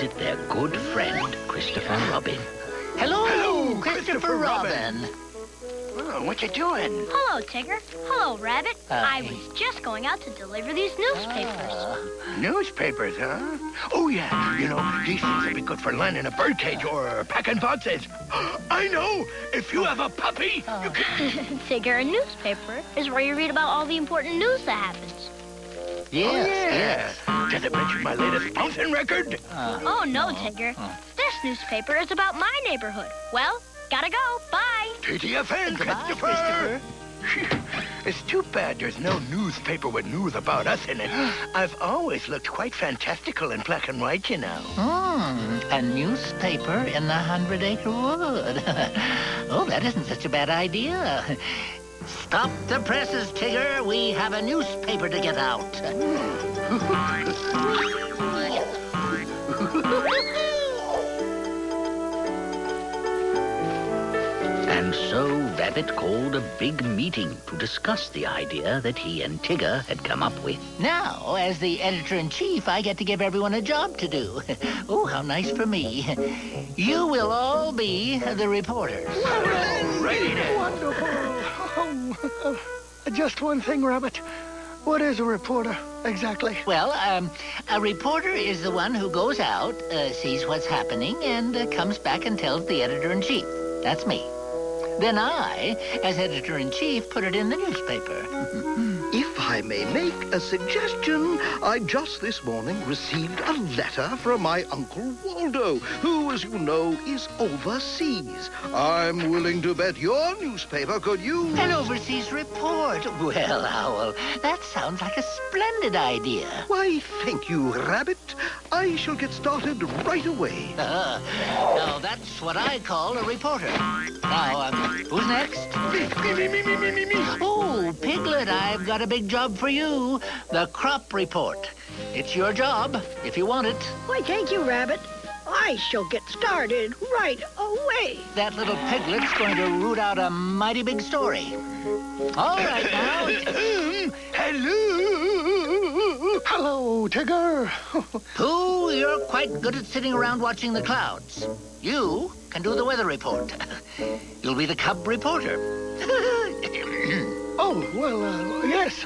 visit their good friend, Christopher Robin. Hello, Christopher Robin. Oh, what you doing? Hello, Tigger. Hello, Rabbit. I was just going out to deliver these newspapers. Newspapers, huh? Oh, yeah. You know, these things would be good for lining a birdcage or packing boxes. I know! If you have a puppy, you can... Tigger, a newspaper is where you read about all the important news that happens. Yes. Does it mention my latest bouncing record? Oh, no, Tigger. This newspaper is about my neighborhood. Well, gotta go. Bye. TTFN, Christopher! It's too bad there's no newspaper with news about us in it. I've always looked quite fantastical in black and white, you know. A newspaper in the 100-acre wood. Oh, that isn't such a bad idea. Stop the presses, Tigger. We have a newspaper to get out. And so Rabbit called a big meeting to discuss the idea that he and Tigger had come up with. Now, as the editor-in-chief, I get to give everyone a job to do. Oh, how nice for me. You will all be the reporters. Ready then. Wonderful. Just one thing, Rabbit. What is a reporter, exactly? Well, a reporter is the one who goes out, sees what's happening, and comes back and tells the editor-in-chief. That's me. Then I, as editor-in-chief, put it in the newspaper. If I may make a suggestion, I just this morning received a letter from my Uncle Waldo, who, as you know, is overseas. I'm willing to bet your newspaper could use... An overseas report. Well, Owl, that sounds like a splendid idea. Why, thank you, Rabbit. I shall get started right away. Now, that's what I call a reporter. Now, who's next? Me. Oh, Piglet, I've got a big job for you. The crop report. It's your job, if you want it. Why, thank you, Rabbit. I shall get started right away. That little piglet's going to root out a mighty big story. All right, now. Hello, Tigger. Pooh, you're quite good at sitting around watching the clouds. You can do the weather report. You'll be the cub reporter. Oh, well, yes.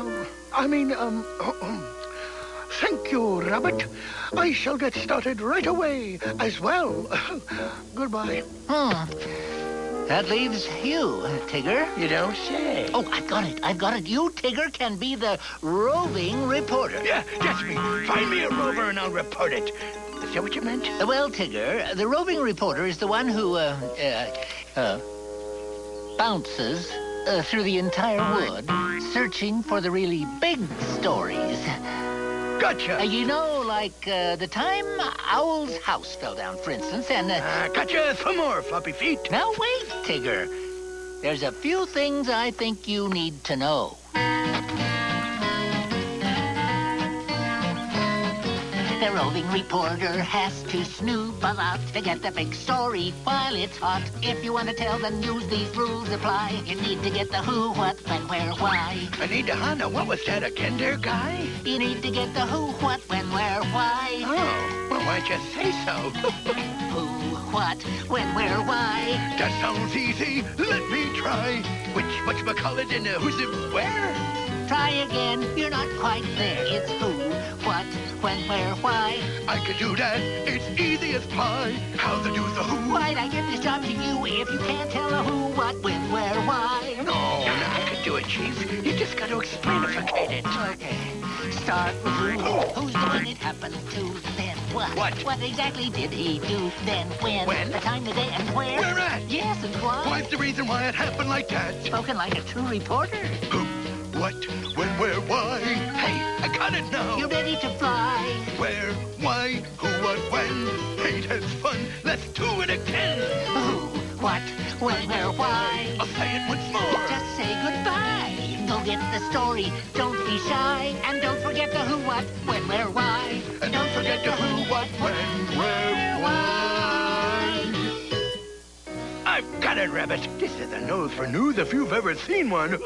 Thank you, Rabbit. I shall get started right away as well. Goodbye. That leaves you, Tigger. You don't say. Oh, I've got it. You, Tigger, can be the roving reporter. Yeah, that's me. Find me a rover and I'll report it. Is that what you meant? Well, Tigger, the roving reporter is the one who, bounces through the entire wood, searching for the really big stories. Gotcha. You know, like the time Owl's house fell down, for instance, and... Gotcha. Some more, floppy feet. Now, wait, Tigger. There's a few things I think you need to know. The roving reporter has to snoop a lot to get the big story while it's hot. If you want to tell the news, these rules apply. You need to get the who, what, when, where, why. I need to Honda. What was that again there, guy? You need to get the who, what, when, where, why. Oh, well, why'd you say so? Who, what, when, where, why. That sounds easy. Let me try. Whatchamacallit and who's it where? Try again. You're not quite there. It's who, what, when, where, why. I can do that. It's easy as pie. How to do the who? Why'd I give this job to you if you can't tell the who, what, when, where, why? No, I can do it, Chief. You just got to explainificate it. Okay. Start with who. Who's the one it happened to? Then what? What? What exactly did he do? Then when? When? The time, the day, and where? Where at? Yes, and why? Why's the reason why it happened like that? Spoken like a true reporter. Who? What? When? Where? Why? Hey, I got it now. You ready to fly? Where? Why? Who? What? When? Hey, that's fun. Let's do it again. Who? What? When? Where? Why? I'll say it once more. Just say goodbye. Go get the story. Don't be shy. And don't forget the who, what, when, where, why. And don't forget the who, what, when, where, why. I've got it, Rabbit. This is a nose for news if you've ever seen one.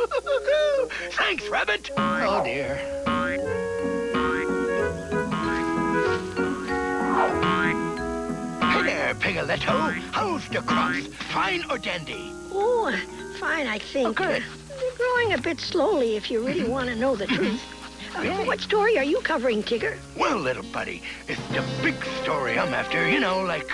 Thanks, Rabbit. Oh, dear. Pigoletto, how's the crops? Fine or dandy? Oh, fine, I think. Oh, good. They're growing a bit slowly, if you really want to know the truth. Really? What story are you covering, Tigger? Well, little buddy, it's the big story I'm after. You know, like,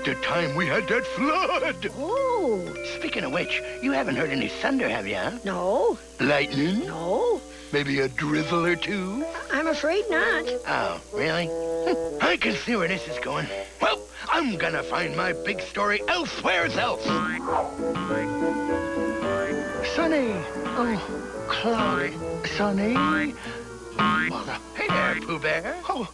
the time we had that flood. Oh, Speaking of which, you haven't heard any thunder, have you, huh? no, Lightning? no. Maybe a drizzle or two? I'm afraid not. Oh, really? I can see where this is going. Well, I'm gonna find my big story elsewhere else. Sunny. Oh, cloudy. Sunny. Mother. Hey there, Pooh Bear. Oh,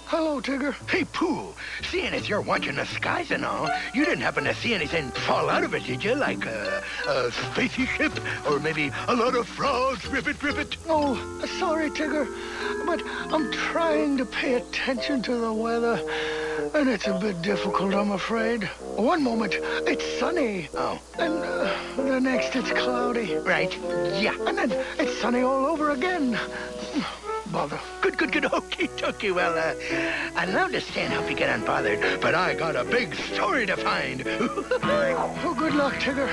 hello, Tigger. Hey, Pooh, seeing as you're watching the skies and all, you didn't happen to see anything fall out of it, did you? Like a spacey ship? Or maybe a lot of frogs, ribbit, ribbit? Oh, sorry, Tigger, but I'm trying to pay attention to the weather, and it's a bit difficult, I'm afraid. One moment, it's sunny. Oh, And the next, it's cloudy. right. Yeah. And then it's sunny all over again. Bother. Good. Okie dokie. Well, I'd love to stay and help you get unbothered, but I got a big story to find. Oh, good luck, Tigger.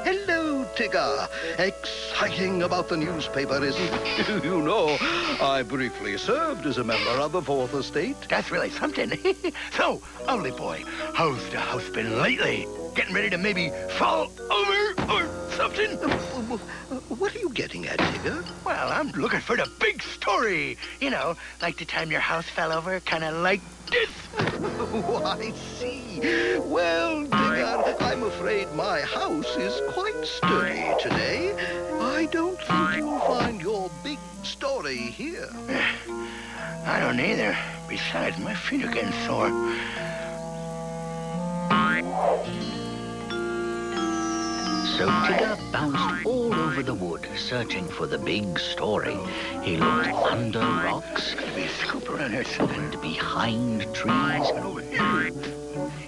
Hello, Tigger. Exciting about the newspaper, isn't it? You know, I briefly served as a member of the Fourth Estate. That's really something. So, Owly boy, how's the house been lately? Getting ready to maybe fall over or something? What are you getting at, Tigger? Well, I'm looking for the big story. You know, like the time your house fell over, kind of like this. Oh, I see. Well, Tigger, I'm afraid my house is quite sturdy today. I don't think you'll find your big story here. I don't either. Besides, my feet are getting sore. So Tigger bounced all over the wood, searching for the big story. He looked under rocks Maybe scoop around here something. and behind trees. Over here.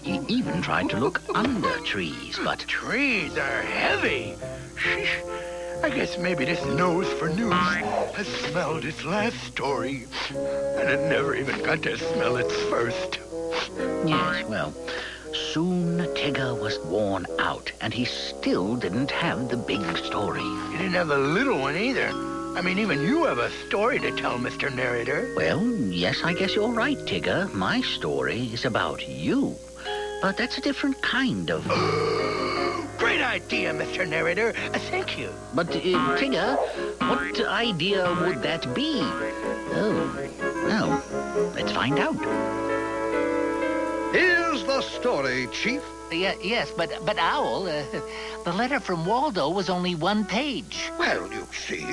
He even tried to look under trees, but Trees are heavy. Sheesh. I guess maybe this nose for news has smelled its last story, and it never even got to smell its first. yes, well, soon Tigger was worn out, and he still didn't have the big story. You didn't have the little one either. I mean, even you have a story to tell, Mr. Narrator. Well, yes, I guess you're right, Tigger. My story is about you. But that's a different kind of... Great idea, Mr. Narrator. Thank you. But, Tigger, what idea would that be? Oh, well, let's find out. Here's the story, Chief. Yes, but Owl, the letter from Waldo was only one page. Well, you see,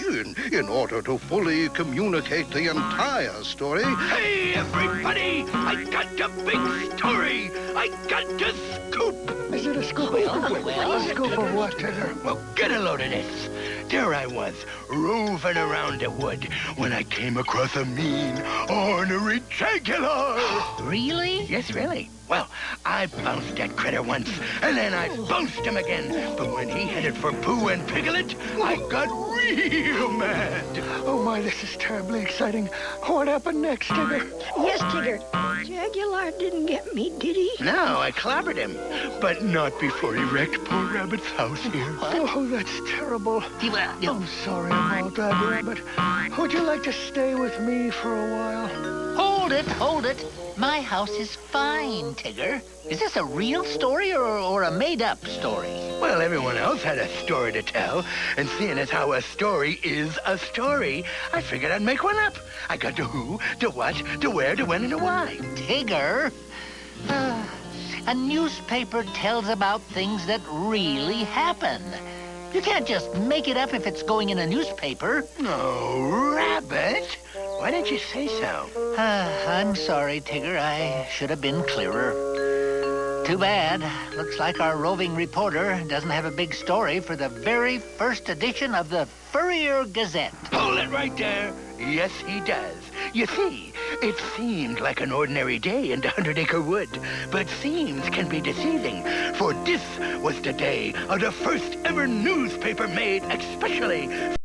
in order to fully communicate the entire story, Hey, everybody! I got the big story! I got the scoop! Is it a scoop? Well. A scoop of what, Tigger? Well, get a load of this. There I was, roving around the wood, when I came across a mean, ornery jaguar. Really? Yes, really. Well, I bounced that critter once, and then I bounced him again. But when he headed for Pooh and Piglet, I got real mad. Oh, my, this is terribly exciting. What happened next, Tigger? Yes, Tigger. Jaguar didn't get me, did he? No, I clobbered him, but not before he wrecked poor Rabbit's house here. Oh, that's terrible. You- I'm sorry about that, but would you like to stay with me for a while? Hold it. My house is fine, Tigger. Is this a real story or a made-up story? Well, everyone else had a story to tell, and seeing as how a story is a story, I figured I'd make one up. I got the who, the what, the where, the when, and the why. Tigger, a newspaper tells about things that really happen. You can't just make it up if it's going in a newspaper. Oh, Rabbit. Why didn't you say so? I'm sorry, Tigger. I should have been clearer. Too bad. Looks like our roving reporter doesn't have a big story for the very first edition of the Furrier Gazette. Hold it right there. Yes, he does. You see, it seemed like an ordinary day in the 100-acre wood, but seems can be deceiving, for this was the day of the first ever newspaper made especially